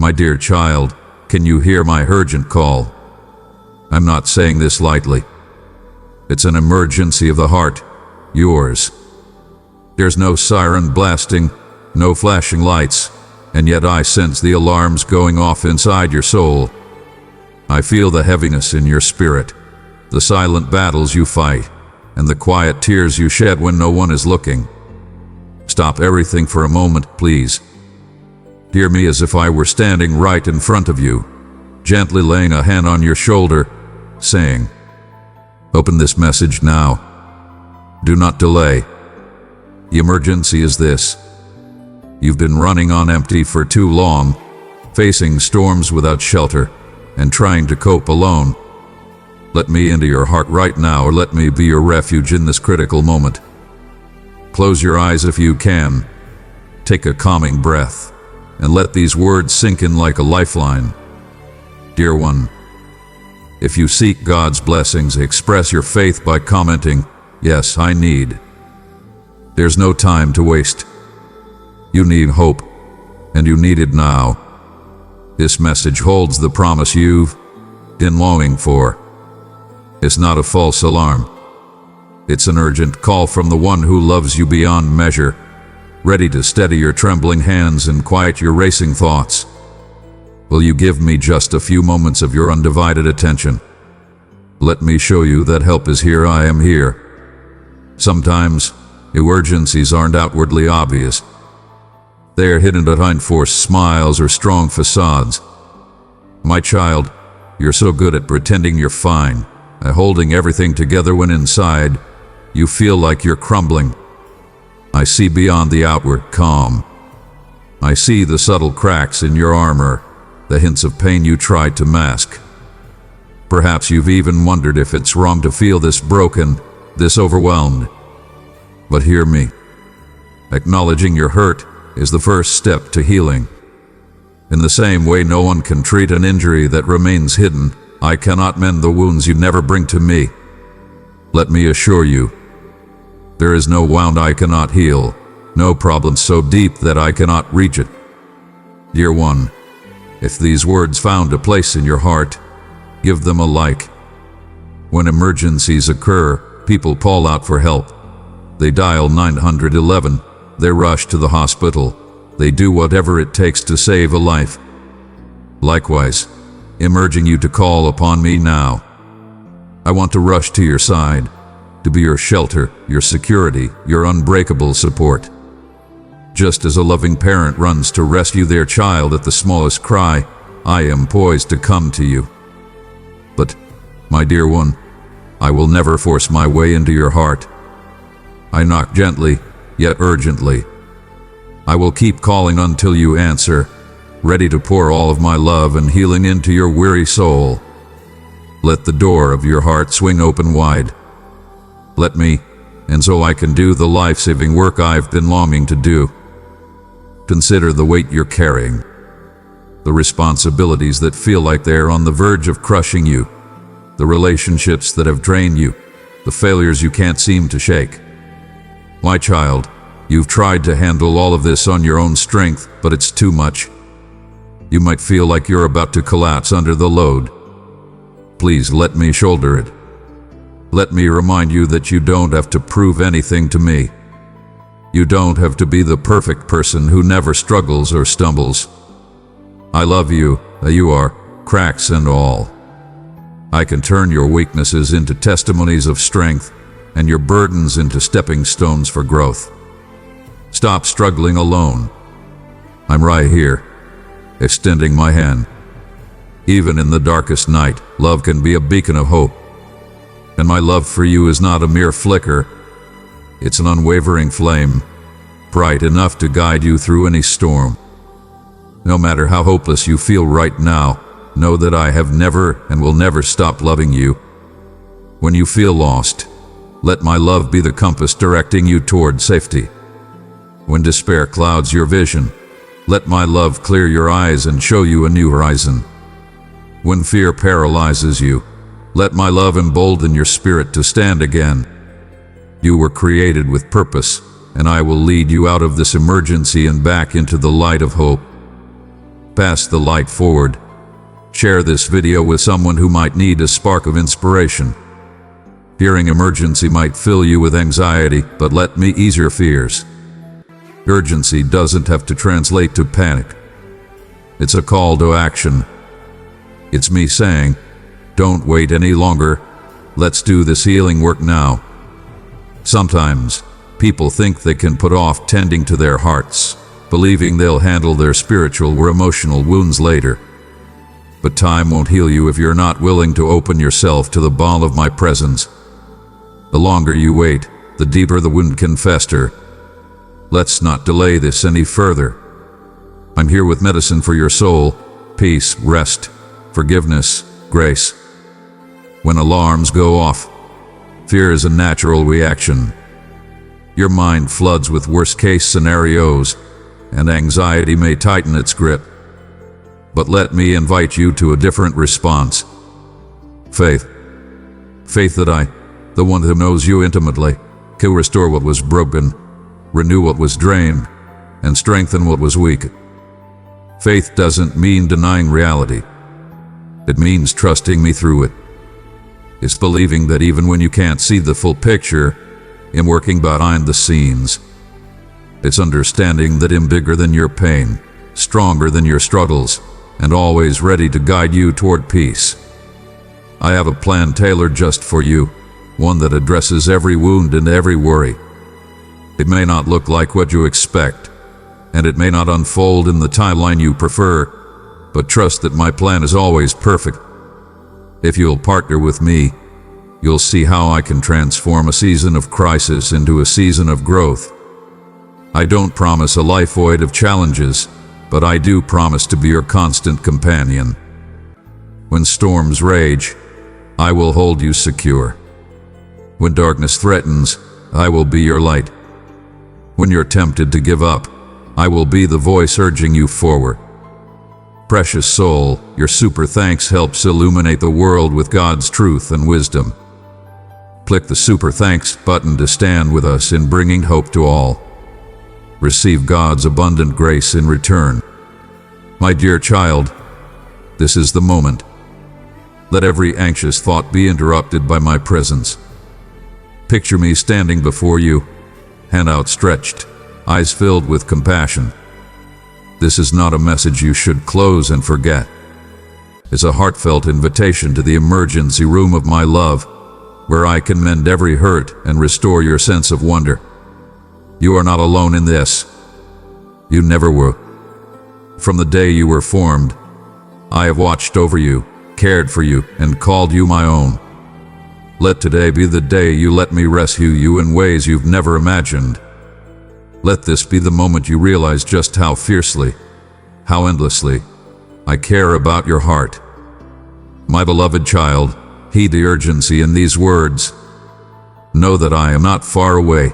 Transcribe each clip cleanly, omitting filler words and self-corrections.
My dear child, can you hear my urgent call? I'm not saying this lightly. It's an emergency of the heart, yours. There's no siren blasting, no flashing lights, and yet I sense the alarms going off inside your soul. I feel the heaviness in your spirit, the silent battles you fight, and the quiet tears you shed when no one is looking. Stop everything for a moment, please. Hear me as if I were standing right in front of you, gently laying a hand on your shoulder, saying, "Open this message now. Do not delay. The emergency is this. You've been running on empty for too long, facing storms without shelter, and trying to cope alone. Let me into your heart right now, or let me be your refuge in this critical moment. Close your eyes if you can. Take a calming breath, and let these words sink in like a lifeline. Dear one, if you seek God's blessings, express your faith by commenting, 'Yes, I need.' There's no time to waste. You need hope, and you need it now. This message holds the promise you've been longing for. It's not a false alarm. It's an urgent call from the one who loves you beyond measure, ready to steady your trembling hands and quiet your racing thoughts. Will you give me just a few moments of your undivided attention? Let me show you that help is here. I am here. Sometimes, emergencies aren't outwardly obvious. They are hidden behind forced smiles or strong facades. My child, you're so good at pretending you're fine, at holding everything together when inside, you feel like you're crumbling. I see beyond the outward calm. I see the subtle cracks in your armor, the hints of pain you tried to mask. Perhaps you've even wondered if it's wrong to feel this broken, this overwhelmed. But hear me. Acknowledging your hurt is the first step to healing. In the same way no one can treat an injury that remains hidden, I cannot mend the wounds you never bring to me. Let me assure you, there is no wound I cannot heal, no problem so deep that I cannot reach it. Dear one, if these words found a place in your heart, give them a like. When emergencies occur, people call out for help. They dial 911, they rush to the hospital, they do whatever it takes to save a life. Likewise, I'm urging you to call upon me now. I want to rush to your side, to be your shelter, your security, your unbreakable support. Just as a loving parent runs to rescue their child at the smallest cry, I am poised to come to you. But, my dear one, I will never force my way into your heart. I knock gently, yet urgently. I will keep calling until you answer, ready to pour all of my love and healing into your weary soul. Let the door of your heart swing open wide. Let me, and so I can do the life-saving work I've been longing to do. Consider the weight you're carrying, the responsibilities that feel like they're on the verge of crushing you, the relationships that have drained you, the failures you can't seem to shake. My child, you've tried to handle all of this on your own strength, but it's too much. You might feel like you're about to collapse under the load. Please let me shoulder it. Let me remind you that you don't have to prove anything to me. You don't have to be the perfect person who never struggles or stumbles. I love you, you are, cracks and all. I can turn your weaknesses into testimonies of strength and your burdens into stepping stones for growth. Stop struggling alone. I'm right here, extending my hand. Even in the darkest night, love can be a beacon of hope. And my love for you is not a mere flicker. It's an unwavering flame, bright enough to guide you through any storm. No matter how hopeless you feel right now, know that I have never and will never stop loving you. When you feel lost, let my love be the compass directing you toward safety. When despair clouds your vision, let my love clear your eyes and show you a new horizon. When fear paralyzes you, let my love embolden your spirit to stand again. You were created with purpose, and I will lead you out of this emergency and back into the light of hope. Pass the light forward. Share this video with someone who might need a spark of inspiration. Hearing emergency might fill you with anxiety, but let me ease your fears. Urgency doesn't have to translate to panic. It's a call to action. It's me saying, don't wait any longer. Let's do this healing work now. Sometimes, people think they can put off tending to their hearts, believing they'll handle their spiritual or emotional wounds later. But time won't heal you if you're not willing to open yourself to the ball of my presence. The longer you wait, the deeper the wound can fester. Let's not delay this any further. I'm here with medicine for your soul, peace, rest, forgiveness, grace. When alarms go off, fear is a natural reaction. Your mind floods with worst-case scenarios, and anxiety may tighten its grip. But let me invite you to a different response. Faith. Faith that I, the one who knows you intimately, can restore what was broken, renew what was drained, and strengthen what was weak. Faith doesn't mean denying reality. It means trusting me through it. It's believing that even when you can't see the full picture, I'm working behind the scenes. It's understanding that I'm bigger than your pain, stronger than your struggles, and always ready to guide you toward peace. I have a plan tailored just for you, one that addresses every wound and every worry. It may not look like what you expect, and it may not unfold in the timeline you prefer, but trust that my plan is always perfect. If you'll partner with me, you'll see how I can transform a season of crisis into a season of growth. I don't promise a life void of challenges, but I do promise to be your constant companion. When storms rage, I will hold you secure. When darkness threatens, I will be your light. When you're tempted to give up, I will be the voice urging you forward. Precious soul, your super thanks helps illuminate the world with God's truth and wisdom. Click the super thanks button to stand with us in bringing hope to all. Receive God's abundant grace in return. My dear child, this is the moment. Let every anxious thought be interrupted by my presence. Picture me standing before you, hand outstretched, eyes filled with compassion. This is not a message you should close and forget. It's a heartfelt invitation to the emergency room of my love, where I can mend every hurt and restore your sense of wonder. You are not alone in this. You never were. From the day you were formed, I have watched over you, cared for you, and called you my own. Let today be the day you let me rescue you in ways you've never imagined. Let this be the moment you realize just how fiercely, how endlessly, I care about your heart. My beloved child, heed the urgency in these words. Know that I am not far away,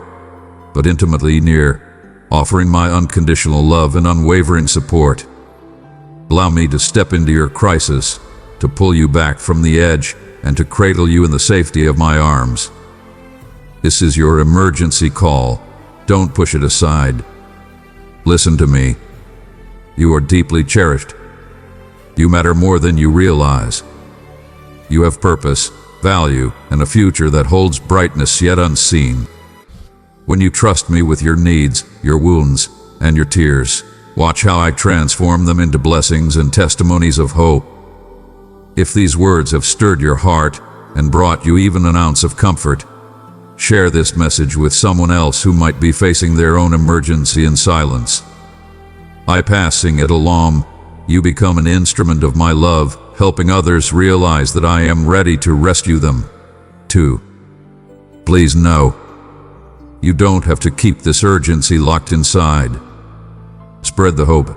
but intimately near, offering my unconditional love and unwavering support. Allow me to step into your crisis, to pull you back from the edge, and to cradle you in the safety of my arms. This is your emergency call. Don't push it aside. Listen to me. You are deeply cherished. You matter more than you realize. You have purpose, value, and a future that holds brightness yet unseen. When you trust me with your needs, your wounds, and your tears, watch how I transform them into blessings and testimonies of hope. If these words have stirred your heart and brought you even an ounce of comfort, share this message with someone else who might be facing their own emergency in silence. By passing it along, you become an instrument of my love, helping others realize that I am ready to rescue them, too. Please know, you don't have to keep this urgency locked inside. Spread the hope.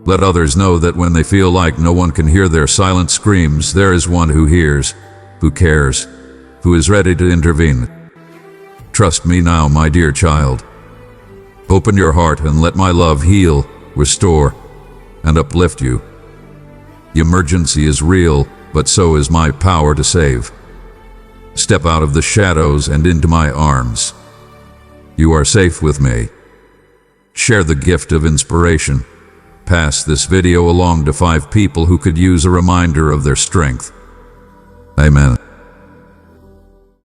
Let others know that when they feel like no one can hear their silent screams, there is one who hears, who cares, who is ready to intervene. Trust me now, my dear child. Open your heart and let my love heal, restore, and uplift you. The emergency is real, but so is my power to save. Step out of the shadows and into my arms. You are safe with me. Share the gift of inspiration. pass this video along to 5 people who could use a reminder of their strength. Amen.